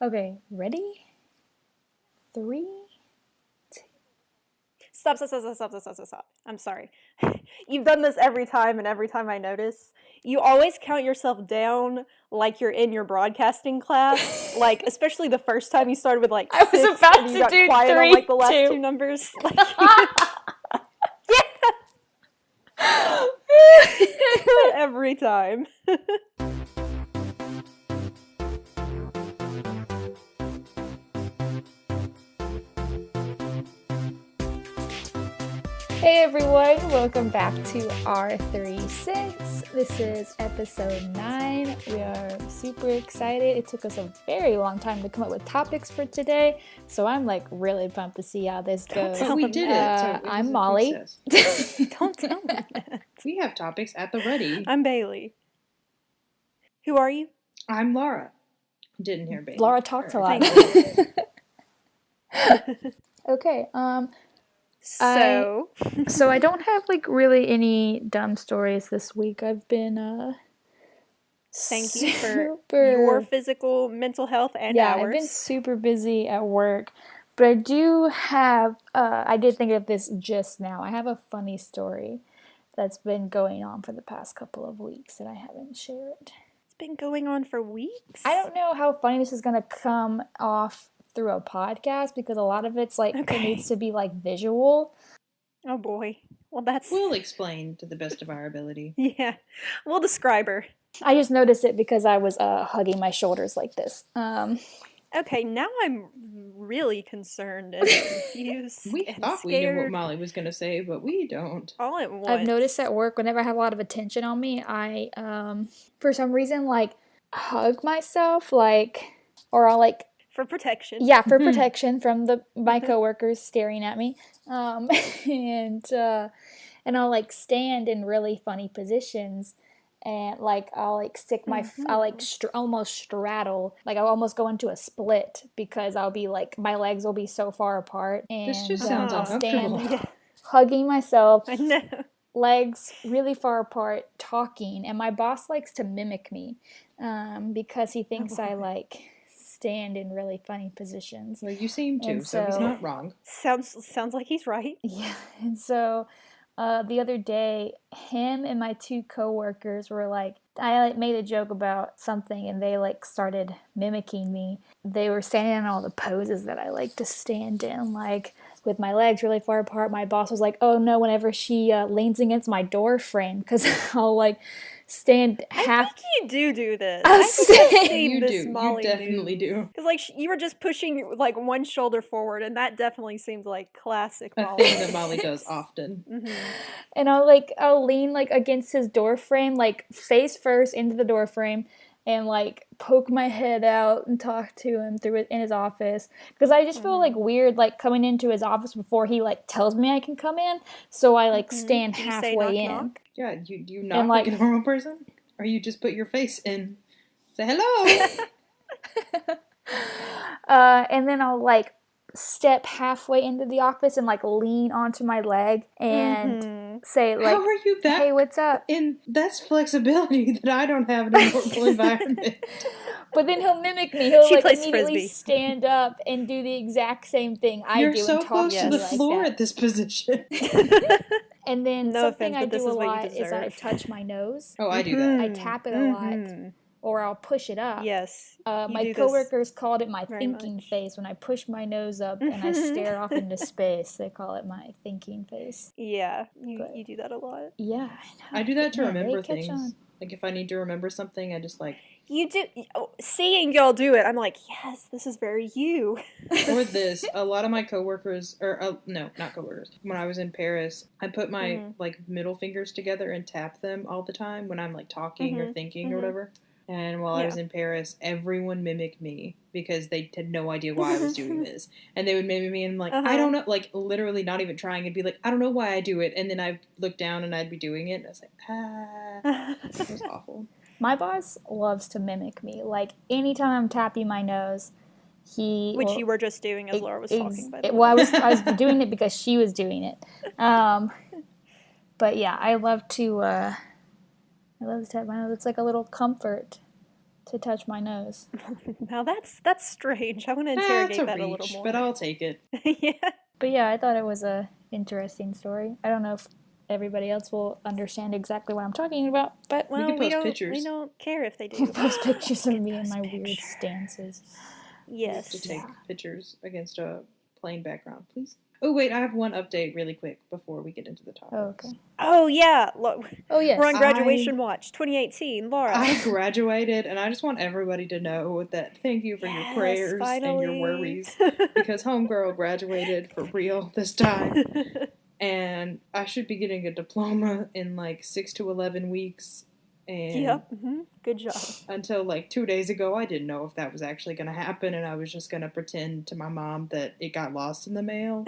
Okay, ready? 3, 2. Stop. I'm sorry. You've done this every time, and every time I notice, you always count yourself down like you're in your broadcasting class. Like, especially the first time you started with like I was 6, about and you to got do quiet 3, on like the last 2. 2 numbers. Like, every time. Hey everyone, welcome back to Our 3 Cents. This is episode 9. We are super excited. It took us a very long time to come up with topics for today, so I'm like really pumped to see how this goes. tell We did it. So it I'm was a Molly. success. Don't tell me that. We have topics at the ready. I'm Bailey. Who are you? I'm Laura. Didn't hear Bailey. Laura talks a lot. Okay, So I don't have like really any dumb stories this week. I've been thank you for your physical mental health and yeah, ours. I've been super busy at work, but I do have I did think of this just now. I have a funny story that's been going on for the past couple of weeks that I haven't shared. It's been going on for weeks. I don't know how funny this is going to come off through a podcast because a lot of it's like it needs to be like visual. Oh boy. Well, that's... We'll explain to the best of our ability. Yeah. We'll describe her. I just noticed it because I was hugging my shoulders like this. Okay, now I'm really concerned and confused. We and thought scared. we knew what Molly was going to say, but we don't. All at once. I've noticed at work, whenever I have a lot of attention on me, I, for some reason, like, hug myself, like, or I'll, like... For protection. Yeah, for protection from my coworkers staring at me. And I'll, like, stand in really funny positions. And, like, I'll, like, stick my... I'll, like, almost straddle. Like, I'll almost go into a split because I'll be, like... My legs will be so far apart. And This just sounds uncomfortable. stand hugging myself. I know. Legs really far apart, talking. And my boss likes to mimic me because he thinks I, like... stand in really funny positions. Well, you seem to, so he's not wrong. Sounds like he's right. Yeah, and so the other day, him and my 2 coworkers were like, I like made a joke about something, and they like started mimicking me. They were standing in all the poses that I like to stand in, like with my legs really far apart. My boss was like, "Oh no!" Whenever she leans against my door frame, because I'll like stand half. I think you do this. I think I've seen You this do. Molly You definitely do. Because like you were just pushing like one shoulder forward, and that definitely seems like classic A Molly. thing that Molly does often. And I'll lean like against his door frame, like face first into the door frame, and like poke my head out and talk to him through it in his office, because I just feel like weird like coming into his office before he like tells me I can come in, so I like stand You say halfway knock, in. knock? Yeah, you knock like a normal person? Or you just put your face in, say hello? And then I'll like step halfway into the office and like lean onto my leg and say like, how are you that? "Hey, what's up?" And that's flexibility that I don't have in a normal environment. But then he'll mimic me. He'll She like plays immediately Frisbee. stand up and do the exact same thing I You're do so and talk close to to me the like floor that. at this position. And then No something offense, I but this do a is what you lot is I deserve. touch my nose. Oh, I do that. I tap it a lot, or I'll push it up. Yes. you My do this coworkers called it my very thinking much. face. When I push my nose up and I stare off into space, they call it my thinking face. Yeah, you But- do that a lot. Yeah, I know. I do that to Man, they remember catch things. on. Like if I need to remember something, I just like... You do. Seeing y'all do it, I'm like, yes, this is very you. Or this, a lot of my coworkers, or no, not coworkers. When I was in Paris, I put my like middle fingers together and tap them all the time when I'm like talking or thinking or whatever. And while I was in Paris, everyone mimicked me because they had no idea why I was doing this. And they would mimic me and I'm like, I don't know, like literally not even trying. It'd be like, I don't know why I do it. And then I'd look down and I'd be doing it. And I was like, It was awful. My boss loves to mimic me. Like, anytime I'm tapping my nose, Which you were just doing as Laura was talking, by the way. Well, I was doing it because she was doing it. But yeah, I love to tap my nose. It's like a little comfort to touch my nose. Now that's strange. I want to That's interrogate a that a reach, little more. but I'll take it. Yeah. But yeah, I thought it was a interesting story. I don't know if everybody else will understand exactly what I'm talking about, but We could post pictures. We don't care if they we'll do. post pictures of me and post my weird pictures. stances. We have Yes. to take pictures against a plain background, please. Oh, wait, I have one update really quick before we get into the topics. Oh, okay. Oh, yeah. Oh, yes. We're on graduation watch 2018. Laura. I graduated, and I just want everybody to know that thank you for your prayers and your worries, because homegirl graduated for real this time. And I should be getting a diploma in like 6 to 11 weeks. And yep. Good job. Until like 2 days ago, I didn't know if that was actually going to happen, and I was just going to pretend to my mom that it got lost in the mail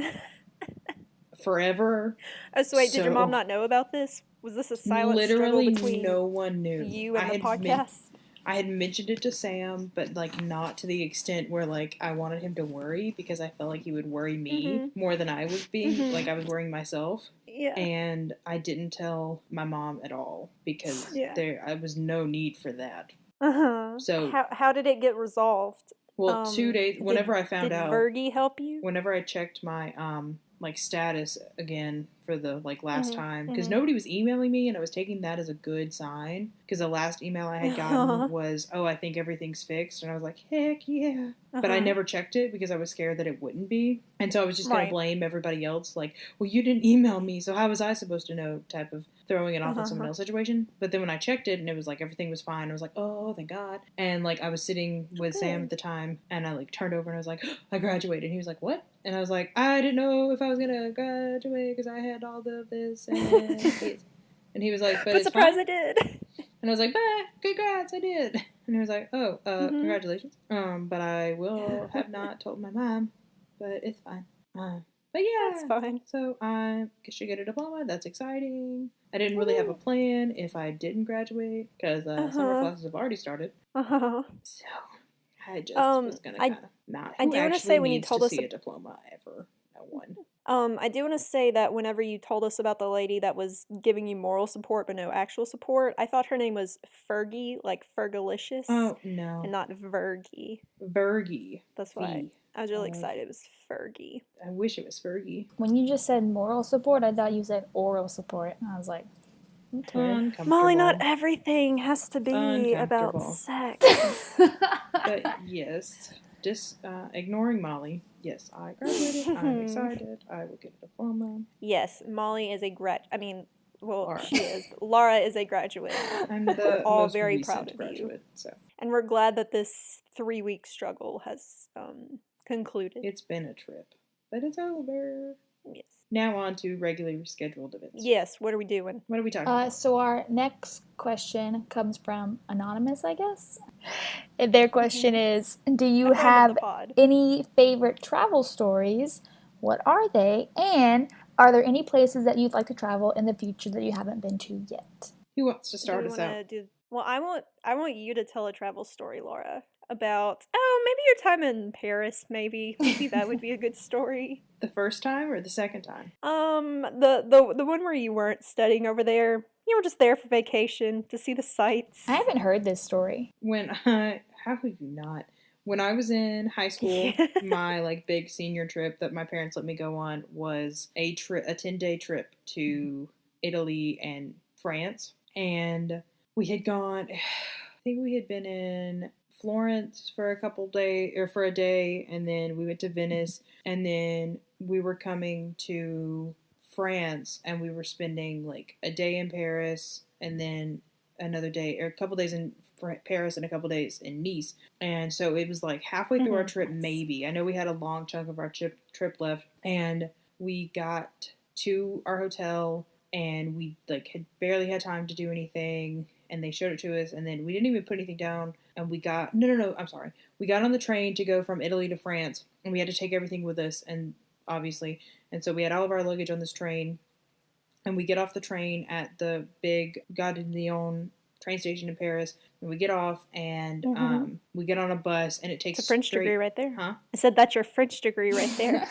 forever. Oh, so wait, did your mom not know about this? Was this a silent struggle between no one knew. You and the podcast? I had mentioned it to Sam, but like not to the extent where like I wanted him to worry, because I felt like he would worry me more than I was being like I was worrying myself. Yeah. And I didn't tell my mom at all because there was no need for that. So how did it get resolved? Well, 2 days. Whenever I found out, did Fergie help you? Whenever I checked my like status again for the like last time, because nobody was emailing me, and I was taking that as a good sign, because the last email I had gotten was, oh, I think everything's fixed, and I was like, heck yeah. But I never checked it because I was scared that it wouldn't be, and so I was just gonna blame everybody else, like, well, you didn't email me, so how was I supposed to know, type of throwing it off on someone else situation. But then when I checked it and it was like everything was fine, I was like, oh, thank God. And like I was sitting with Sam at the time, and I like turned over and I was like, oh, I graduated. And he was like, what? And I was like, I didn't know if I was gonna graduate because I had all of this and he was like, but surprised I did. And I was like, bah, congrats, I did. And he was like, oh, congratulations. But I will have not told my mom, but it's fine. But yeah, that's fine. So I should get a diploma. That's exciting. I didn't really have a plan if I didn't graduate, because summer classes have already started. So I just was gonna kind of not. I do want to say when you told us a diploma ever, no one. I do want to say that whenever you told us about the lady that was giving you moral support but no actual support, I thought her name was Fergie, like Fergalicious. Oh, no. And not Vergie. Vergie. That's why I was really excited it was Fergie. I wish it was Fergie. When you just said moral support, I thought you said oral support. And I was like, okay. Molly, not everything has to be about sex. But yes, just ignoring Molly. Yes, I graduated. I'm excited. I will get a diploma. Yes, Molly is she is. Laura is a graduate. We're all very proud of graduate, you. So. And we're glad that this 3-week struggle has concluded. It's been a trip, but it's over. Yes. Now on to regularly scheduled events. Yes, what are we doing? What are we talking about? So our next question comes from Anonymous, I guess. And their question is, do you have any favorite travel stories? What are they? And are there any places that you'd like to travel in the future that you haven't been to yet? Who wants to start us out? Well, I want you to tell a travel story, Laura, about maybe your time in Paris. Maybe that would be a good story. The first time or the second time? The one where you weren't studying over there. You were just there for vacation to see the sights. I haven't heard this story. How have you not? When I was in high school, my like big senior trip that my parents let me go on was a 10-day trip to Italy and France. And we had gone, I think we had been in Florence for a day, and then we went to Venice, and then we were coming to France, and we were spending like a day in Paris, and then another day, or a couple days in Paris and a couple days in Nice. And so it was like halfway through our trip, maybe. I know we had a long chunk of our trip left, and we got to our hotel, and we like had barely had time to do anything, and they showed it to us, and then we didn't even put anything down, and we got we got on the train to go from Italy to France, and we had to take everything with us, and obviously, and so we had all of our luggage on this train, and we get off the train at the big Gare de Lyon train station in Paris, and we get off, and we get on a bus, and it takes a French degree right there. Huh? I said that's your French degree right there.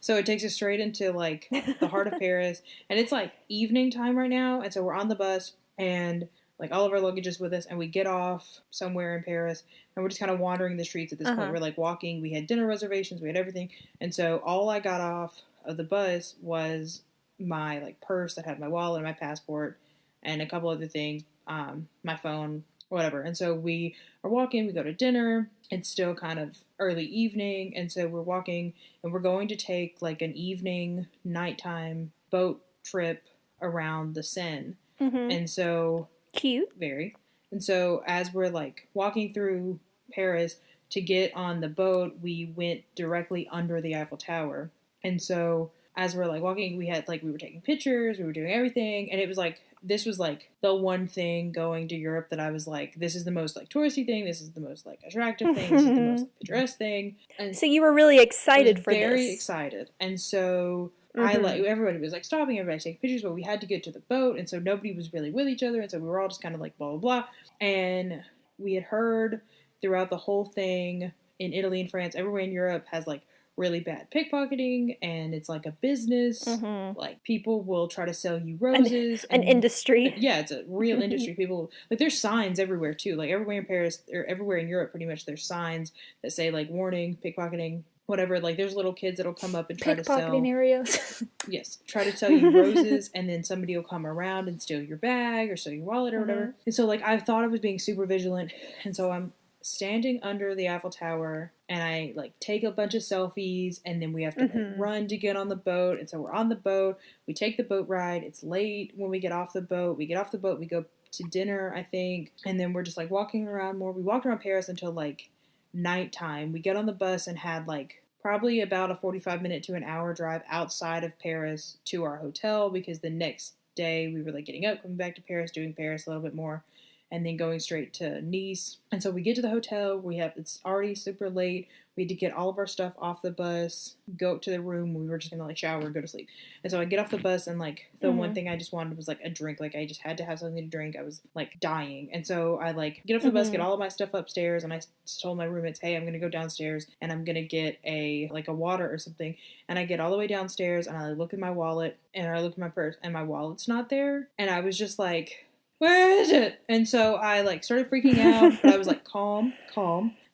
So it takes us straight into like the heart of Paris, and it's like evening time right now, and so we're on the bus, and like all of our luggage is with us, and we get off somewhere in Paris, and we're just kind of wandering the streets at this point. We're like walking. We had dinner reservations. We had everything, and so all I got off of the bus was my like purse that had my wallet and my passport and a couple other things, my phone, whatever. And so we are walking. We go to dinner. It's still kind of early evening, and so we're walking, and we're going to take like an evening, nighttime boat trip around the Seine. And so cute, very. And so as we're like walking through Paris to get on the boat, we went directly under the Eiffel Tower. And so as we're like walking, we were taking pictures, we were doing everything, and it was like this was like the one thing going to Europe that I was like, this is the most like touristy thing, this is the most like attractive thing, this is the most like, picturesque thing. And so you were really excited for this. Very excited. And so everybody was like stopping, everybody taking pictures, but we had to get to the boat, and so nobody was really with each other, and so we were all just kind of like blah blah blah. And we had heard throughout the whole thing in Italy and France, everywhere in Europe has like really bad pickpocketing, and it's like a business. Like people will try to sell you roses. An industry. Yeah, it's a real industry. People like there's signs everywhere too. Like everywhere in Paris or everywhere in Europe, pretty much there's signs that say like warning, pickpocketing. Whatever, like there's little kids that'll come up and try to sell pickpocketing areas. Yes, try to sell you roses, and then somebody will come around and steal your bag or steal your wallet or whatever. And so like I thought I was being super vigilant, and so I'm standing under the Eiffel Tower, and I like take a bunch of selfies, and then we have to like, run to get on the boat. And so we're on the boat, we take the boat ride. It's late when we get off the boat. We go to dinner, I think, and then we're just like walking around more. We walked around Paris until like nighttime. We get on the bus and had like probably about a 45-minute to an hour drive outside of Paris to our hotel, because the next day we were like getting up, coming back to Paris, doing Paris a little bit more, and then going straight to Nice. And so we get to the hotel, it's already super late. We had to get all of our stuff off the bus, go up to the room. We were just gonna like shower and go to sleep. And so I get off the bus, and like the one thing I just wanted was like a drink. Like I just had to have something to drink. I was like dying. And so I like get off the bus, get all of my stuff upstairs, and I told my roommates, hey, I'm gonna go downstairs and I'm gonna get a water or something. And I get all the way downstairs, and I look at my wallet, and I look at my purse, and my wallet's not there. And I was just like, where is it? And so I like started freaking out, but I was like calm.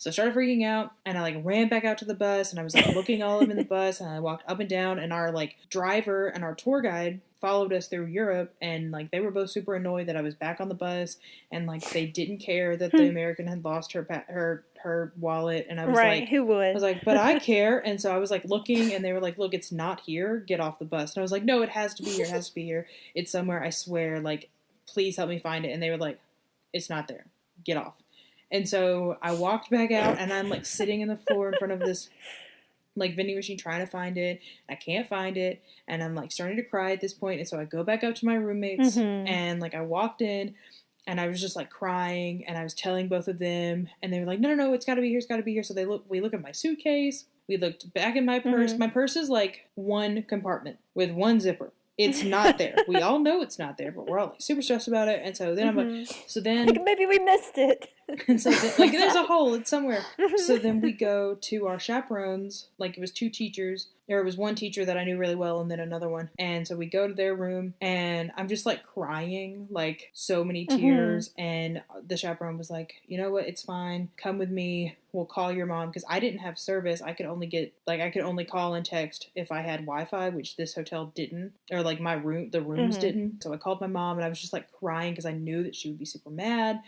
So I started freaking out, and I like ran back out to the bus, and I was like looking all up in the bus, and I walked up and down, and our like driver and our tour guide followed us through Europe, and like they were both super annoyed that I was back on the bus, and like they didn't care that the American had lost her wallet. And I was like, who would? I was like, but I care. And so I was like looking, and they were like, look, it's not here, get off the bus. And I was like, no, it has to be here, it's somewhere, I swear, like please help me find it. And they were like, it's not there, get off. And so I walked back out, and I'm like sitting in the floor in front of this like vending machine trying to find it. I can't find it, and I'm like starting to cry at this point. And so I go back up to my roommates, and like I walked in, and I was just like crying, and I was telling both of them, and they were like, no, it's gotta be here. So we look at my suitcase, we looked back in my purse. My purse is like one compartment with one zipper. It's not there. We all know it's not there, but we're all like super stressed about it. And so then I'm like, like, maybe we missed it. And so then, like there's a hole, it's somewhere. So then we go to our chaperones, like it was two teachers, or it was one teacher that I knew really well, and then another one. And so we go to their room, and I'm just like crying, like so many tears. And the chaperone was like, you know what, it's fine, come with me, we'll call your mom, because I didn't have service. I could only call and text if I had Wi-Fi, which this hotel didn't, or like the rooms didn't. So I called my mom, and I was just like crying because I knew that she would be super mad.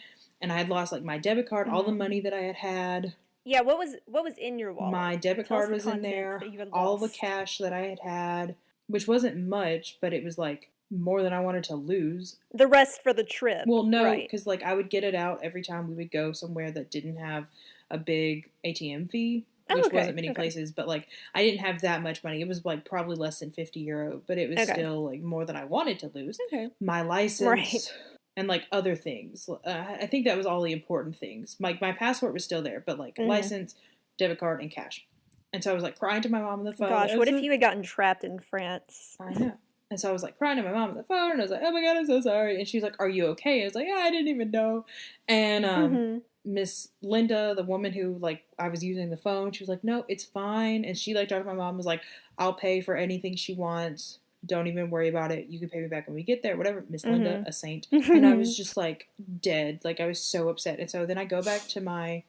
And I had lost like my debit card, all the money that I had. Yeah, what was in your wallet? My debit card was in there, all the cash that I had, which wasn't much, but it was like more than I wanted to lose. The rest for the trip. Well, no, because like I would get it out every time we would go somewhere that didn't have a big ATM fee, which wasn't many places, but like I didn't have that much money. It was like probably less than €50, but it was still like more than I wanted to lose. My license. And like other things. I think that was all the important things. My passport was still there, but like license, debit card, and cash. And so I was like crying to my mom on the phone. Gosh, what if you had gotten trapped in France? I know. And so I was like crying to my mom on the phone, and I was like, oh my God, I'm so sorry. And she was like, are you okay? I was like, yeah, I didn't even know. And Miss Linda, the woman who like I was using the phone, she was like, no, it's fine. And she like talked to my mom, was like, I'll pay for anything she wants. Don't even worry about it. You can pay me back when we get there, whatever. Miss Linda, a saint. And I was just like dead. Like I was so upset. And so then I go back to my,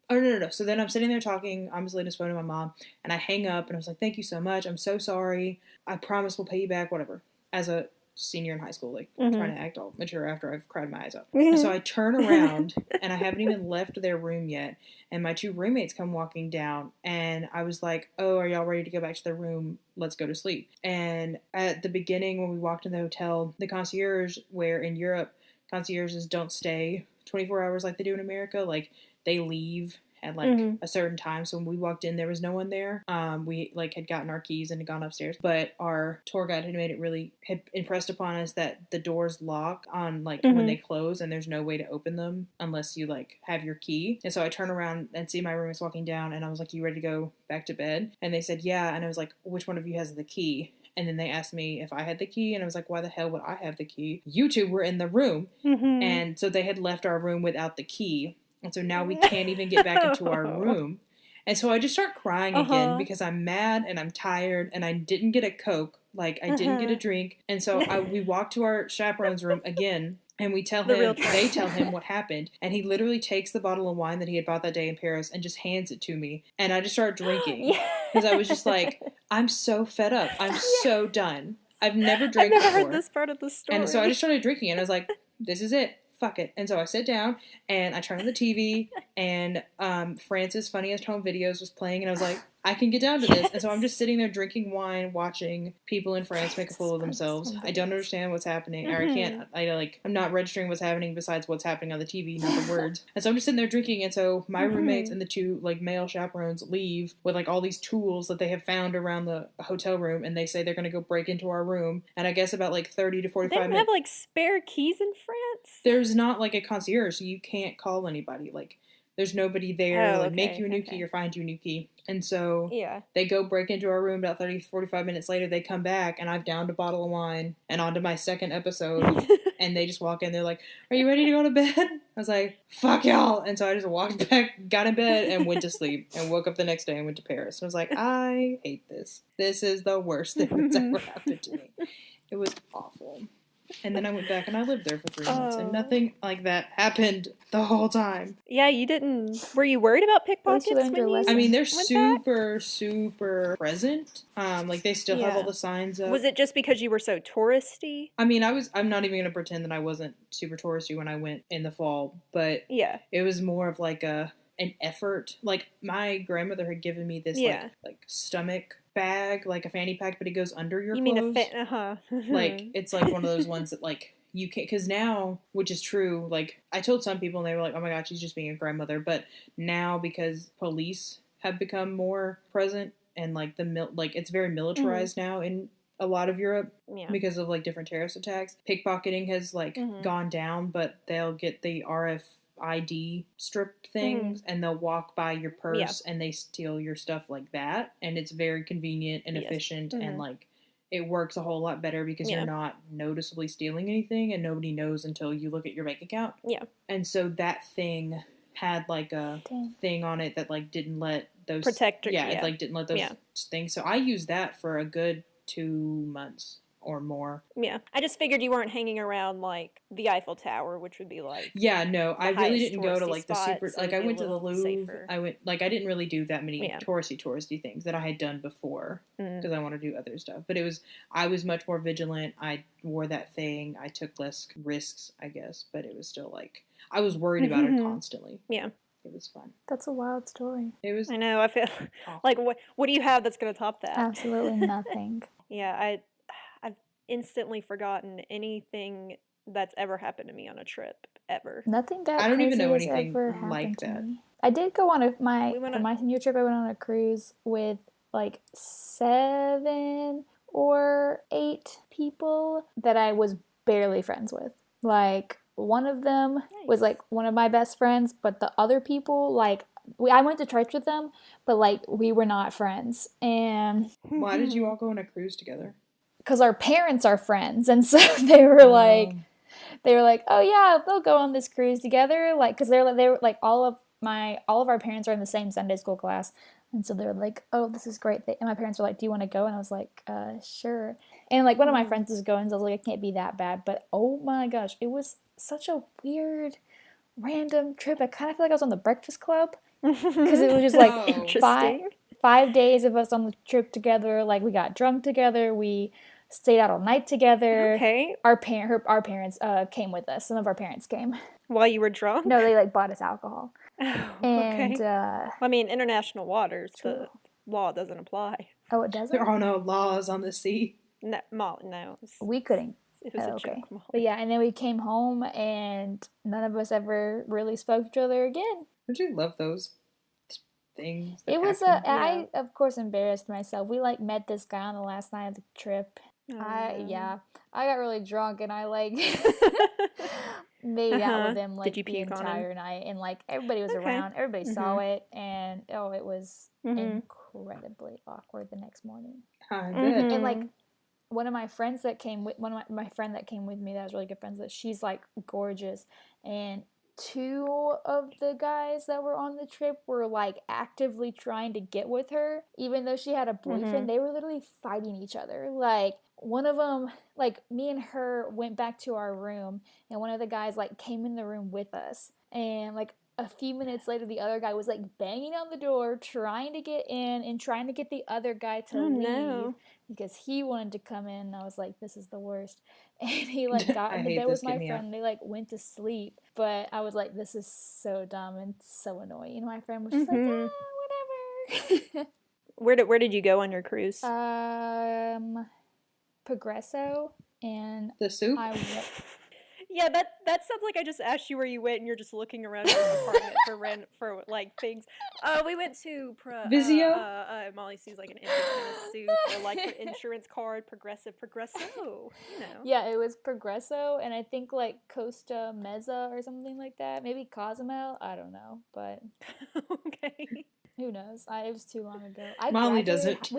oh, no. So then I'm sitting there talking. I'm just laying his phone to my mom. And I hang up and I was like, thank you so much. I'm so sorry. I promise we'll pay you back, whatever. As a senior in high school, like trying to act all mature after I've cried my eyes out. And so I turn around and I haven't even left their room yet. And my 2 roommates come walking down and I was like, oh, are y'all ready to go back to their room? Let's go to sleep. And at the beginning when we walked in the hotel, the concierge, where in Europe, concierges don't stay 24 hours like they do in America. Like they leave at like a certain time. So when we walked in, there was no one there. We like had gotten our keys and had gone upstairs, but our tour guide had impressed upon us that the doors lock on like when they close and there's no way to open them unless you like have your key. And so I turn around and see my roommates walking down and I was like, you ready to go back to bed? And they said, yeah. And I was like, which one of you has the key? And then they asked me if I had the key, and I was like, why the hell would I have the key? You 2 were in the room. And so they had left our room without the key. And so now we can't even get back into our room. And so I just start crying again because I'm mad and I'm tired and I didn't get a Coke. Like, I didn't get a drink. And so we walk to our chaperone's room again. And they tell him what happened. And he literally takes the bottle of wine that he had bought that day in Paris and just hands it to me. And I just start drinking. Because I was just like, I'm so fed up. I'm so done. I've never drank before. I've never heard this part of the story. And so I just started drinking. And I was like, this is it. Fuck it. And so I sit down and I turn on the TV and France's Funniest Home Videos was playing and I was like, I can get down to this. And so I'm just sitting there drinking wine, watching people in France make a fool of themselves. I don't understand what's happening. Or I'm not registering what's happening besides what's happening on the TV, not the words. And so I'm just sitting there drinking. And so my roommates and the 2 like male chaperones leave with like all these tools that they have found around the hotel room. And they say they're going to go break into our room. And I guess about like 30 to 45 minutes. They don't have like spare keys in France? There's not like a concierge, so you can't call anybody. Like, there's nobody there to make you a new key or find you a new key. And so they go break into our room about 30, 45 minutes later. They come back and I've downed a bottle of wine and on to my second episode. And they just walk in. They're like, are you ready to go to bed? I was like, fuck y'all. And so I just walked back, got in bed and went to sleep and woke up the next day and went to Paris. And I was like, I hate this. This is the worst thing that's ever happened to me. It was awful. And then I went back and I lived there for 3 months and nothing like that happened the whole time. Yeah, you didn't... Were you worried about pickpockets when you I mean, they're super present. Like, they still have all the signs up. Was it just because you were so touristy? I mean, I'm not even going to pretend that I wasn't super touristy when I went in the fall, but it was more of like an effort. Like, my grandmother had given me this like stomach bag, like a fanny pack, but it goes under your clothes. You mean like, it's like one of those ones that like you can't, because now, which is true, like I told some people and they were like, oh my god, she's just being a grandmother. But now, because police have become more present and like it's very militarized now in a lot of Europe because of like different terrorist attacks, pickpocketing has like gone down, but they'll get the RFID strip things and they'll walk by your purse and they steal your stuff like that, and it's very convenient and efficient and like it works a whole lot better because you're not noticeably stealing anything and nobody knows until you look at your bank account. And so that thing had like a thing on it that like didn't let those it like didn't let those things. So I used that for a good 2 months or more. I just figured you weren't hanging around like the Eiffel Tower, which would be like no, I really didn't go to like the super so like I went to the Louvre. Safer. I went like I didn't really do that many touristy things that I had done before because I want to do other stuff. But I was much more vigilant. I wore that thing. I took less risks, I guess, but it was still like I was worried about it constantly. It was fun. That's a wild story. It was. I know. I feel like what do you have that's going to top that? Absolutely nothing. I've instantly forgotten anything that's ever happened to me on a trip ever. Nothing that I don't even know crazy has anything ever happened like to that. me. I did go on for my senior trip. I went on a cruise with like 7 or 8 people that I was barely friends with. Like, one of them was like one of my best friends, but the other people, like, I went to church with them, but like we were not friends. And why did you all go on a cruise together? Because our parents are friends, and so they were like, oh yeah, they'll go on this cruise together, like, because they were like all of all of our parents are in the same Sunday school class. And so they're like, oh, this is great. And my parents were like, do you want to go? And I was like, sure. And like one of my friends is going, so I was like, it can't be that bad. But oh my gosh, it was such a weird, random trip. I kind of feel like I was on the Breakfast Club because it was just like Interesting. 5 days of us on the trip together. Like we got drunk together. We stayed out all night together. Okay. Our parents came with us. Some of our parents came. While you were drunk? No, they like bought us alcohol. Oh, And okay. I mean, international waters, true. the law doesn't apply. Oh, it doesn't? There are no laws on the sea. No, Molly, no. We couldn't. It was a joke, Molly. But yeah, and then we came home and none of us ever really spoke to each other again. Don't you love those things? It was I of course embarrassed myself. We like met this guy on the last night of the trip. Oh, I no. got really drunk and I like made out with him like Did you the puke on him? entire night, and like everybody was around, everybody saw it, and it was incredibly awkward the next morning. I bet. And like one of my friends that came with my friend that came with me that I was really good friends with, she's like gorgeous, and two of the guys that were on the trip were like actively trying to get with her even though she had a boyfriend. They were literally fighting each other. Like one of them, like me and her went back to our room, and one of the guys like came in the room with us, and like a few minutes later the other guy was like banging on the door trying to get in and trying to get the other guy to leave because he wanted to come in. And I was like, this is the worst. And he like got in the bed with my friend and they like went to sleep, but I was like, this is so dumb and so annoying. And my friend was just like, whatever. Where did you go on your cruise? Progresso, and the soup. Yeah, that sounds like I just asked you where you went and you're just looking around your apartment for like things. We went to Vizio. Molly sees like an empty can of soup or like an insurance card. Progresso. You know. Yeah, it was Progresso, and I think like Costa Mezza or something like that. Maybe Cozumel. I don't know, but okay. Who knows? It was too long ago. Molly doesn't.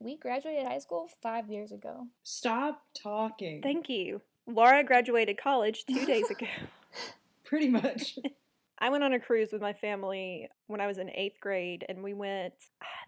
We graduated high school 5 years ago. Stop talking. Thank you. Laura graduated college 2 days ago. Pretty much. I went on a cruise with my family when I was in 8th grade, and we went,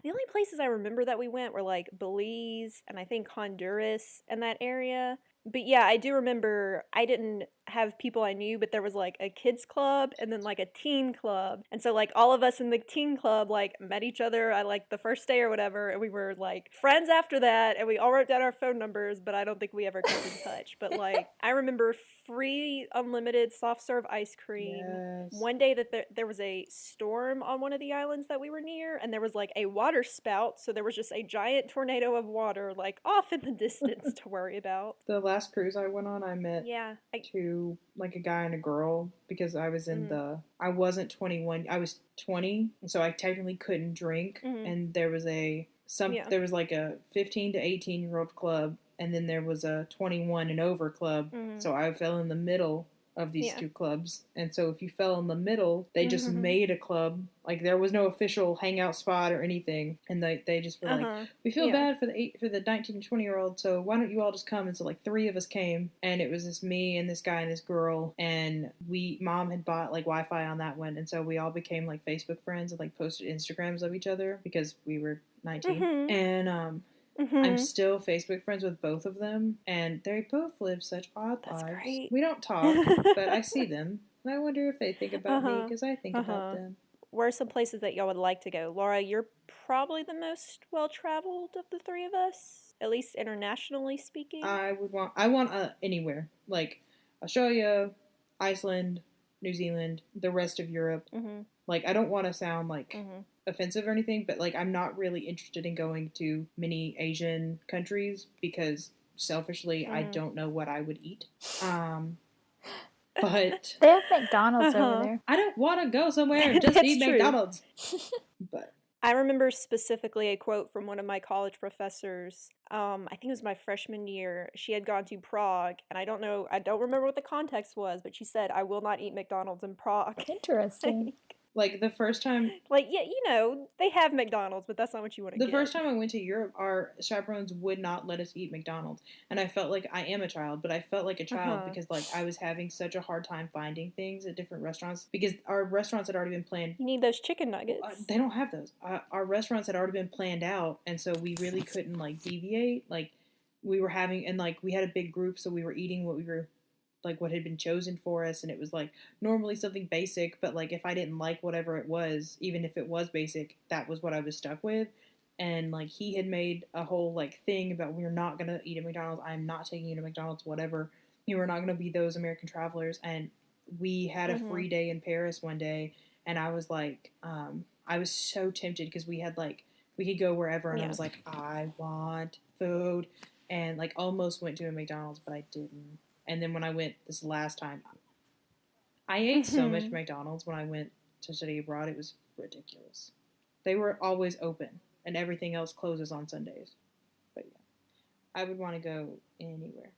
the only places I remember that we went were like Belize and I think Honduras and that area. But yeah, I do remember I didn't have people I knew, but there was like a kids club and then like a teen club. And so like all of us in the teen club like met each other at like the first day or whatever, and we were like friends after that, and we all wrote down our phone numbers, but I don't think we ever kept in touch. But like I remember free unlimited soft serve ice cream. Yes. One day that there was a storm on one of the islands that we were near, and there was like a water spout, so there was just a giant tornado of water like off in the distance to worry about. The last cruise I went on, I met two, like a guy and a girl, because I was in I wasn't 21, I was 20, so I technically couldn't drink, and there was there was like a 15 to 18 year old club, and then there was a 21 and over club, so I fell in the middle of these two clubs. And so if you fell in the middle, they just made a club. Like there was no official hangout spot or anything, and they just were like, we feel bad for the 19 and 20 year old, so why don't you all just come? And so like 3 of us came, and it was just me and this guy and this girl, and mom had bought like Wi-Fi on that one, and so we all became like Facebook friends and like posted Instagrams of each other because we were 19. And I'm still Facebook friends with both of them, and they both live such odd lives. Great. We don't talk, but I see them, and I wonder if they think about me, because I think about them. Where are some places that y'all would like to go? Laura, you're probably the most well-traveled of the 3 of us, at least internationally speaking. I want anywhere, like Australia, Iceland, New Zealand, the rest of Europe. Like, I don't want to sound like offensive or anything, but like I'm not really interested in going to many Asian countries because selfishly I don't know what I would eat. But they have McDonald's over there. I don't want to go somewhere and just eat McDonald's. But I remember specifically a quote from one of my college professors. I think it was my freshman year. She had gone to Prague, and I don't remember what the context was, but she said, "I will not eat McDonald's in Prague." Interesting. Like the first time Like, yeah, they have McDonald's, but that's not what you want to The get. first time I went to Europe, our chaperones would not let us eat McDonald's, and I felt like I am a child, but I felt like a child because like I was having such a hard time finding things at different restaurants because our restaurants had already been planned. You need those chicken nuggets. They don't have those. Our restaurants had already been planned out, and so we really couldn't like deviate. Like we were having, and like we had a big group, so we were eating what had been chosen for us, and it was like normally something basic, but like if I didn't like whatever it was, even if it was basic, that was what I was stuck with. And like he had made a whole like thing about we're not gonna eat at McDonald's, I'm not taking you to McDonald's, whatever, we're not gonna be those American travelers. And we had a free day in Paris one day, and I was like I was so tempted because we could go wherever, and I was like, I want food, and like almost went to a McDonald's, but I didn't. And then when I went this last time, I ate so much McDonald's when I went to study abroad. It was ridiculous. They were always open, and everything else closes on Sundays. But yeah, I would want to go anywhere.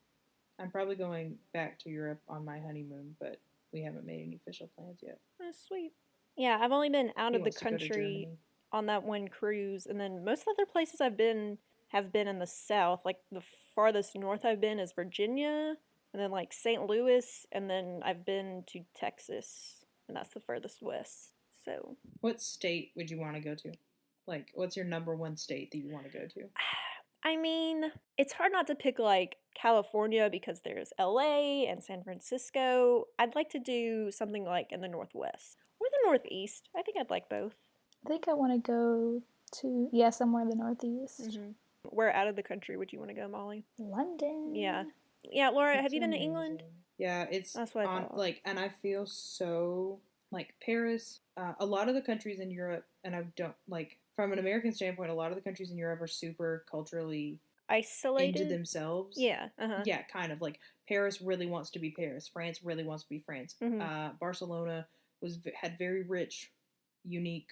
I'm probably going back to Europe on my honeymoon, but we haven't made any official plans yet. That's sweet. Yeah, I've only been out of the country on that one cruise, and then most of the other places I've been have been in the South. Like the farthest north I've been is Virginia. And then like St. Louis, and then I've been to Texas, and that's the furthest west. So, what state would you want to go to? Like, what's your number one state that you want to go to? I mean, it's hard not to pick like California because there's LA and San Francisco. I'd like to do something like in the Northwest or the Northeast. I think I'd like both. I think I want to go to, somewhere in the Northeast. Mm-hmm. Where out of the country would you want to go, Molly? London. Yeah. Yeah, Laura, have you been to England? Yeah, that's what I thought. Like, and I feel so like Paris. A lot of the countries in Europe, and I don't like from an American standpoint, a lot of the countries in Europe are super culturally isolated into themselves. Yeah, yeah, kind of like Paris really wants to be Paris. France really wants to be France. Barcelona had very rich, unique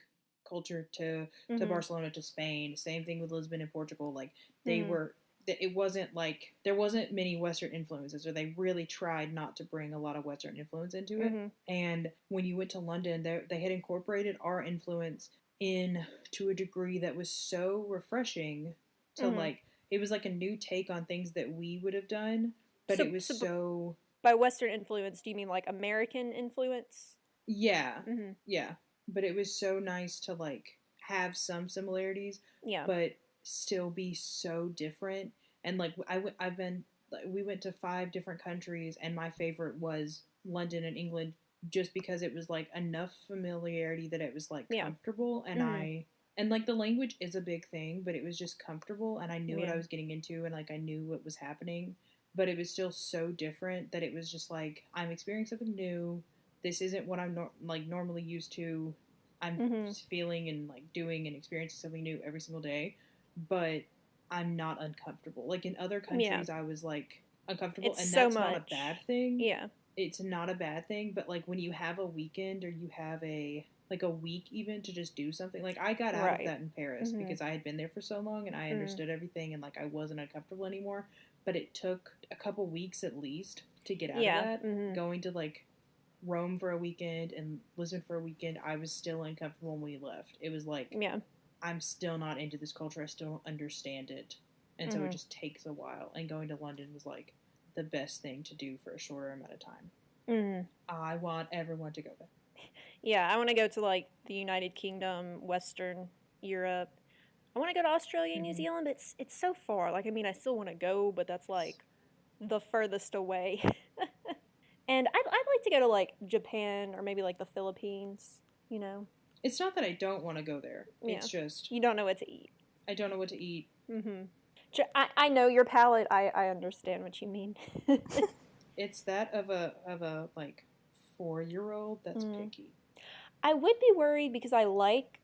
culture to Barcelona, to Spain. Same thing with Lisbon and Portugal. Like they were. It wasn't like there wasn't many Western influences, or they really tried not to bring a lot of Western influence into it. And when you went to London, they had incorporated our influence in to a degree that was so refreshing to like it was like a new take on things that we would have done, but it was so by Western influence, do you mean like American influence? Yeah. Yeah. But it was so nice to like have some similarities, but still be so different. And like we went to 5 different countries, and my favorite was London and England, just because it was like enough familiarity that it was like comfortable, and and like the language is a big thing, but it was just comfortable, and I knew what I was getting into, and like I knew what was happening, but it was still so different that it was just like I'm experiencing something new. This isn't what I'm normally used to. I'm feeling and like doing and experiencing something new every single day, but I'm not uncomfortable. Like in other countries, I was like uncomfortable, and that's not a bad thing. Yeah, it's not a bad thing. But like when you have a weekend, or you have a week even to just do something, like I got out of that in Paris because I had been there for so long and I understood everything, and like I wasn't uncomfortable anymore. But it took a couple weeks at least to get out of that. Going to like Rome for a weekend and Lisbon for a weekend, I was still uncomfortable when we left. It was like, I'm still not into this culture. I still don't understand it. And so it just takes a while. And going to London was like the best thing to do for a shorter amount of time. I want everyone to go there. Yeah, I want to go to like the United Kingdom, Western Europe. I want to go to Australia and New Zealand, but it's so far. Like, I mean, I still want to go, but that's like the furthest away. And I'd like to go to like Japan or maybe like the Philippines, you know. It's not that I don't want to go there. It's just you don't know what to eat. I don't know what to eat. I know your palate. I understand what you mean. It's that of a like 4-year-old that's picky. I would be worried because I like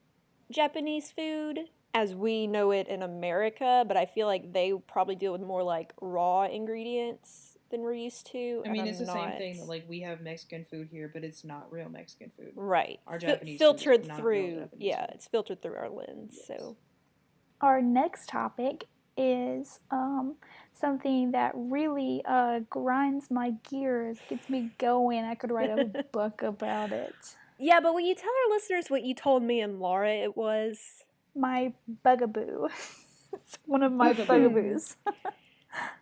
Japanese food as we know it in America, but I feel like they probably deal with more like raw ingredients than we're used to. I mean, it's the same thing that like we have Mexican food here, but it's not real Mexican food. Right. Our Japanese filtered food is through. It's filtered through our lens. Yes. So our next topic is something that really grinds my gears, gets me going. I could write a book about it. Yeah, but will you tell our listeners what you told me and Laura it was? My bugaboo. It's one of my bugaboos.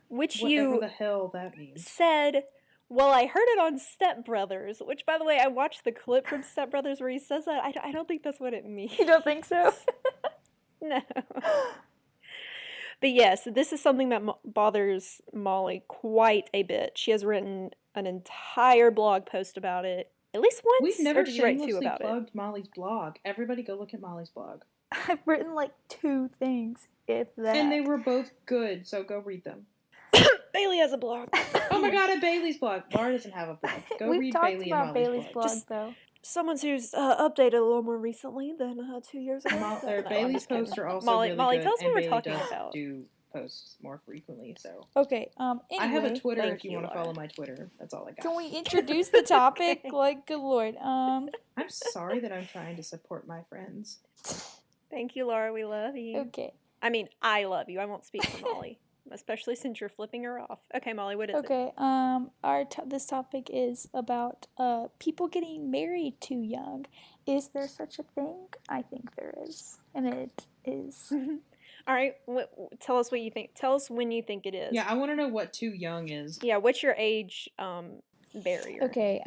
Which Whatever you the hell that means. said, well, I heard it on Step Brothers, which, by the way, I watched the clip from Step Brothers where he says that. I don't think that's what it means. You don't think so? No. But yes, this is something that bothers Molly quite a bit. She has written an entire blog post about it. At least once. We've never did you write two shamelessly about plugged Molly's blog. Everybody go look at Molly's blog. I've written like 2 things, if that. And they were both good, so go read them. Bailey has a blog. Oh my god, a Bailey's blog. Laura doesn't have a blog. Go We've read talked Bailey about and Molly's Bailey's blog, Just- though. Someone who's updated a little more recently than 2 years ago. No, Bailey's posts are also Molly, really Molly, good, tell us and what we're Bailey talking does about. do posts more frequently, so. Okay, I have a anyway, Twitter thank if you you, want to Laura. follow my Twitter. That's all I got. Can we introduce the topic? Okay. Like, good lord. I'm sorry that I'm trying to support my friends. Thank you, Laura. We love you. Okay. I mean, I love you. I won't speak for Molly, especially since you're flipping her off. Okay, Molly, what is it? Okay, this topic is about people getting married too young. Is there such a thing? I think there is, and it is. All right, tell us what you think. Tell us when you think it is. Yeah, I want to know what too young is. Yeah, what's your age barrier? Okay,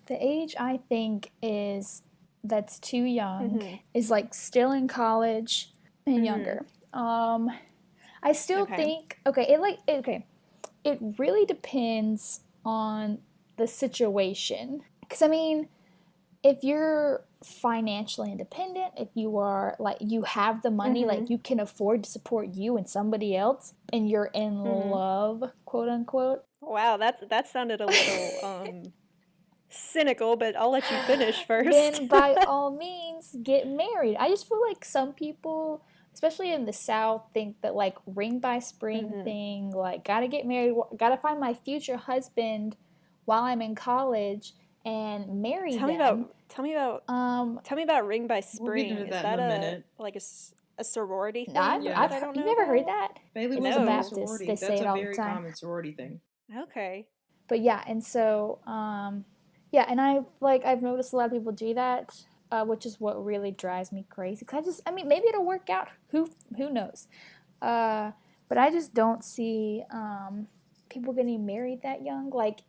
the age I think is that's too young is like still in college and younger. I still think it really depends on the situation. Because I mean, if you're financially independent, if you are like you have the money, like you can afford to support you and somebody else, and you're in love, quote unquote. Wow, that sounded a little cynical, but I'll let you finish first. Then by all means get married. I just feel like some people, especially in the South, think that like ring by spring thing, like gotta get married, gotta find my future husband while I'm in college and marry them. Tell me about ring by spring. We'll get into Is that that in a minute. like a sorority thing? I've you never heard that. Bailey It's was a in a Baptist. sorority. They That's say it a all the very time. common sorority thing. Okay. But yeah, and so yeah, and I've noticed a lot of people do that, which is what really drives me crazy. Cause I mean, maybe it'll work out. Who knows? But I just don't see people getting married that young. Like,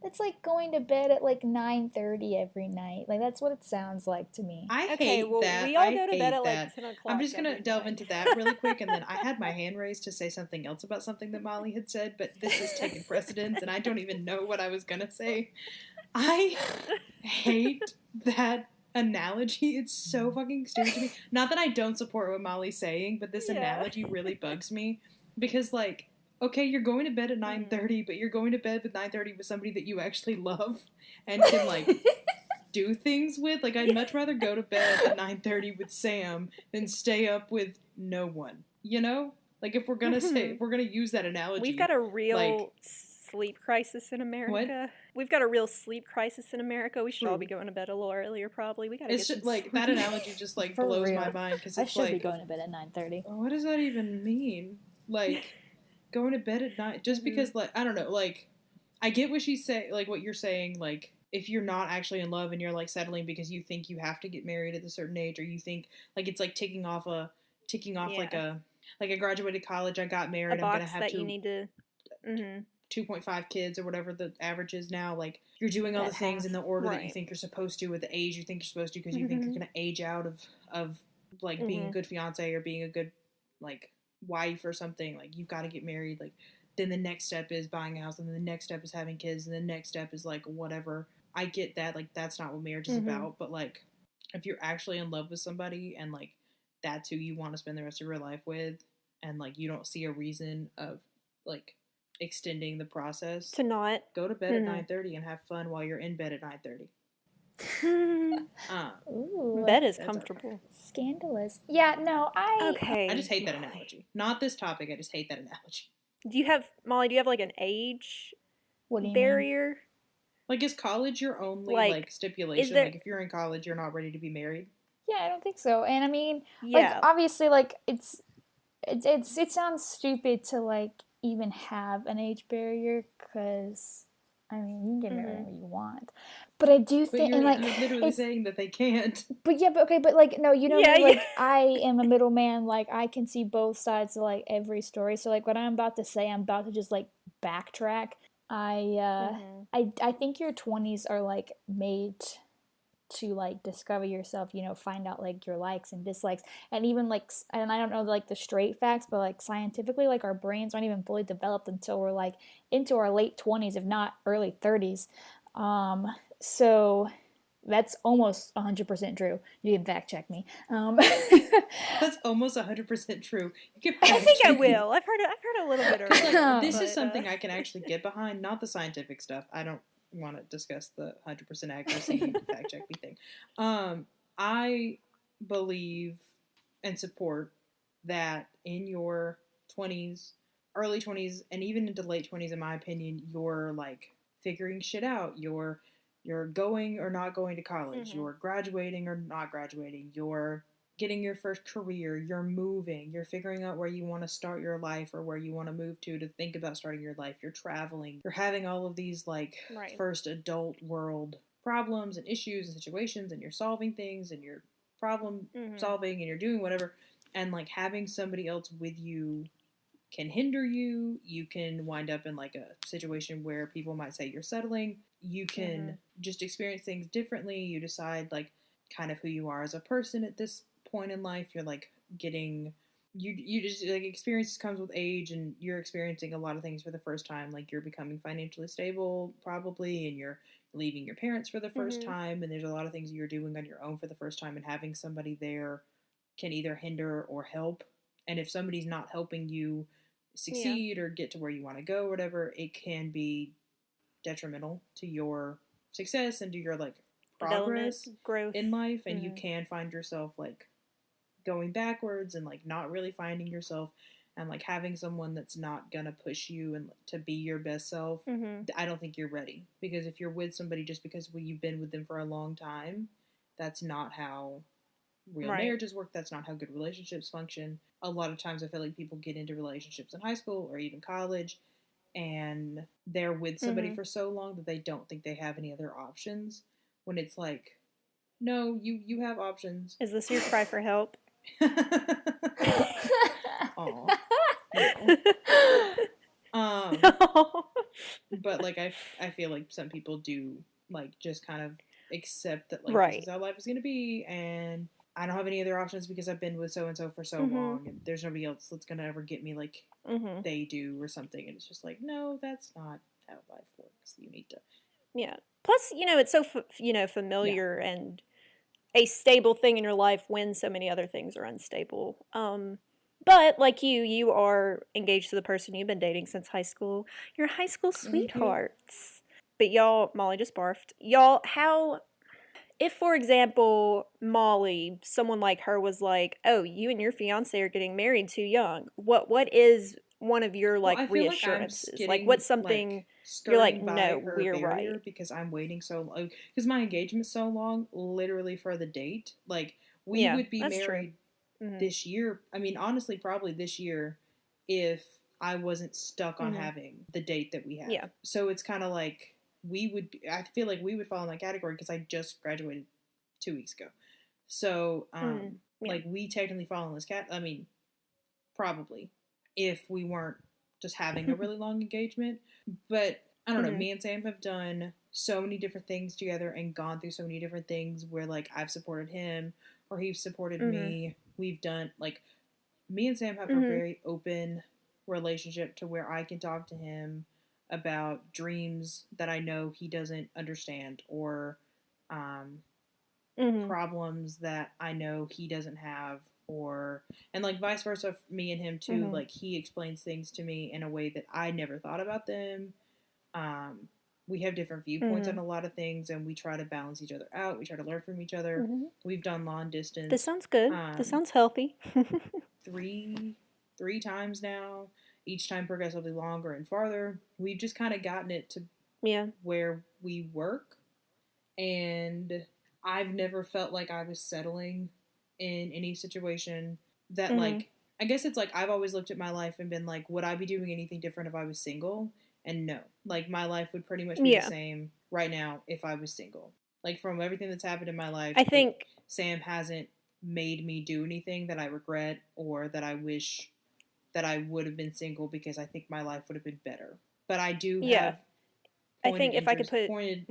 it's like going to bed at like 9:30 every night. Like that's what it sounds like to me. I Okay, hate well, that. we all I go to hate bed at that. like 10 o'clock. I'm just going to every delve night. into that really quick, and then I had my hand raised to say something else about something that Molly had said, but this has taken precedence, and I don't even know what I was going to say. I hate that analogy. It's so fucking stupid to me. Not that I don't support what Molly's saying, but this analogy really bugs me, because, like, okay, you're going to bed at 9:30, but you're going to bed at 9:30 with somebody that you actually love and can, like, do things with. Like, I'd much rather go to bed at 9:30 with Sam than stay up with no one. You know? Like, if we're gonna if we're gonna use that analogy. We've got a real like, sleep crisis in America. What? We've got a real sleep crisis in America. We should all True. be going to bed a little earlier, probably. We gotta It's get just, some like, sleep. that analogy just, like, For blows real. my mind, because I it's should like, be going to bed at 9:30. what does that even mean? Like, going to bed at night, just because, like, I don't know, like, I get what she's saying, like, what you're saying, like, if you're not actually in love and you're, like, settling because you think you have to get married at a certain age, or you think, like, it's like ticking off like I graduated college, I got married, a I'm gonna box have that you need to. 2.5 kids or whatever the average is now. Like, you're doing all the things in the order that you think you're supposed to, with the age you think you're supposed to, because you think you're gonna age out of like being a good fiance or being a good, like, wife or something. Like, you've got to get married. Like, then the next step is buying a house, and then the next step is having kids, and the next step is, like, whatever. I get that, like, that's not what marriage is about, but, like, if you're actually in love with somebody and, like, that's who you want to spend the rest of your life with, and, like, you don't see a reason of, like, extending the process, To not. go to bed at 9:30 and have fun while you're in bed at 9:30. Ooh, Bed is That's comfortable. scandalous. Yeah, no, Okay. I just hate that analogy. Not this topic, I just hate that analogy. Molly, do you have like an age What do you mean? barrier? Like, is college your only, Like, like, stipulation? there- Like, if you're in college, you're not ready to be married? Yeah, I don't think so. And I mean, Yeah. like, obviously, like, it sounds stupid to, like, even have an age barrier, because I mean, you can get married whenever you want. But I do think, and like, you're literally saying that they can't. But yeah, but okay, but like, no, you know Yeah, me, like, yeah. I am a middleman, like, I can see both sides of, like, every story, so, like, what I'm about to say, I'm about to just, like, backtrack. I think your 20s are, like, made to, like, discover yourself, you know, find out, like, your likes and dislikes, and even, like, and I don't know, like, the straight facts, but, like, scientifically, like, our brains aren't even fully developed until we're, like, into our late 20s, if not early 30s. So that's almost 100% true. You can fact check me. That's almost 100% true. You can I fact think I check me. will. I've heard a little bit earlier. Like, this is something I can actually get behind, not the scientific stuff. I don't want to discuss the 100% accuracy fact check me thing. I believe and support that in your 20s, early 20s, and even into late 20s, in my opinion, you're like figuring shit out. You're going or not going to college. You're graduating or not graduating. You're getting your first career. You're moving. You're figuring out where you want to start your life or where you want to move to think about starting your life. You're traveling. You're having all of these like first adult world problems and issues and situations, and you're solving things and you're problem solving and you're doing whatever. And like having somebody else with you can hinder you. You can wind up in like a situation where people might say you're settling. You can just experience things differently. You decide like kind of who you are as a person at this point in life. You're like getting you just like experiences comes with age, and you're experiencing a lot of things for the first time. Like you're becoming financially stable probably, and you're leaving your parents for the first time, and there's a lot of things you're doing on your own for the first time, and having somebody there can either hinder or help. And if somebody's not helping you succeed or get to where you want to go or whatever, it can be detrimental to your success and to your like progress growth in life, and you can find yourself like going backwards and like not really finding yourself, and like having someone that's not gonna push you and to be your best self. I don't think you're ready, because if you're with somebody just because you've been with them for a long time, that's not how real marriages work. That's not how good relationships function. A lot of times I feel like people get into relationships in high school or even college, and they're with somebody for so long that they don't think they have any other options, when it's like, no, you have options. Is this your cry for help? Aw. But like I feel like some people do like just kind of accept that like this is how life is gonna be, and I don't have any other options because I've been with so and so for so long, and there's nobody else that's gonna ever get me like they do or something. And it's just like, no, that's not how life works. You need to. Yeah. Plus, you know, it's so familiar and a stable thing in your life when so many other things are unstable. But like you are engaged to the person you've been dating since high school. You're high school sweethearts. But y'all, Molly just barfed. Y'all, if, for example, Molly, someone like her was like, "Oh, you and your fiance are getting married too young." What is one of your like reassurances? Like, what's something you're like, "No, we're right," because I'm waiting so long. Because my engagement's so long, literally for the date. Like we would be married this year. I mean, honestly, probably this year, if I wasn't stuck on having the date that we have. Yeah. So it's kind of like. I feel like we would fall in that category because I just graduated 2 weeks ago. So, like, we technically fall in this I mean, probably, if we weren't just having a really long engagement. But, I don't know, me and Sam have done so many different things together and gone through so many different things where, like, I've supported him or he's supported me. We've done, like, me and Sam have a very open relationship to where I can talk to him about dreams that I know he doesn't understand, or problems that I know he doesn't have, and like vice versa, me and him too. Like he explains things to me in a way that I never thought about them. We have different viewpoints on a lot of things, and we try to balance each other out. We try to learn from each other. We've done long distance. This sounds good. This sounds healthy. three times now. Each time progressively longer and farther. We've just kind of gotten it to where we work, and I've never felt like I was settling in any situation that like, I guess it's like I've always looked at my life and been like, would I be doing anything different if I was single? and no. Like, my life would pretty much be the same right now if I was single. Like, from everything that's happened in my life, I think Sam hasn't made me do anything that I regret or that I wish that I would have been single, because I think my life would have been better. But I do have I think if I could put pointed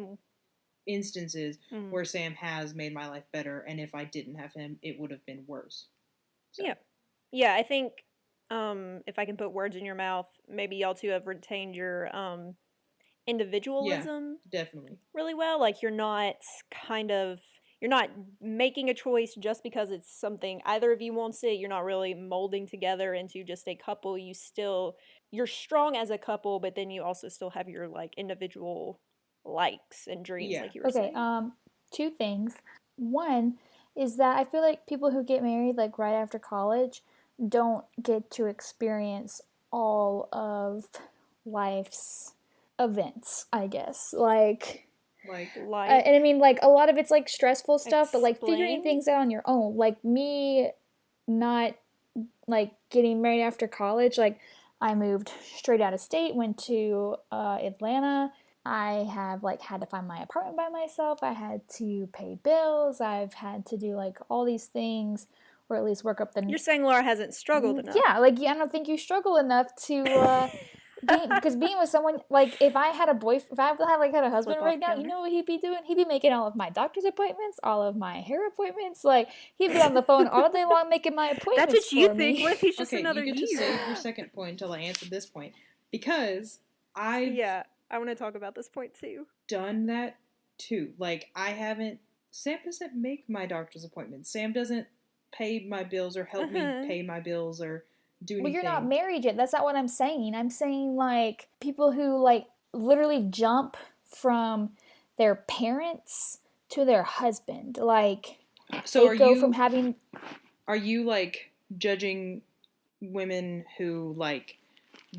instances where Sam has made my life better, and if I didn't have him, it would have been worse. So. Yeah, I think if I can put words in your mouth, maybe y'all two have retained your individualism definitely really well. Like, you're not making a choice just because it's something either of you wants it. You're not really molding together into just a couple. You're strong as a couple, but then you also still have your like individual likes and dreams, like you were saying. Two things. One is that I feel like people who get married like right after college don't get to experience all of life's events, I guess. Like and I mean, like, a lot of it's like stressful stuff, but like figuring things out on your own. Like, me not like getting married after college, like, I moved straight out of state, went to Atlanta. I have like had to find my apartment by myself. I had to pay bills. I've had to do like all these things, or at least work up the. You're saying Laura hasn't struggled enough. Yeah, like, I don't think you struggle enough to. Because being with someone, like, if I had a boyfriend, if I had a husband right now, you know what he'd be doing? He'd be making all of my doctor's appointments, all of my hair appointments. Like, he'd be on the phone all day long making my appointments. That's what you think. What if he's just another you? Okay, you get to save your second point until I answer this point, because I want to talk about this point too. Done that too. Like, Sam doesn't make my doctor's appointments. Sam doesn't pay my bills or help me pay my bills or do anything. Well, you're not married yet. That's not what I'm saying. I'm saying, like, people who, like, literally jump from their parents to their husband. Like, so they go from having... Are you, like, judging women who, like,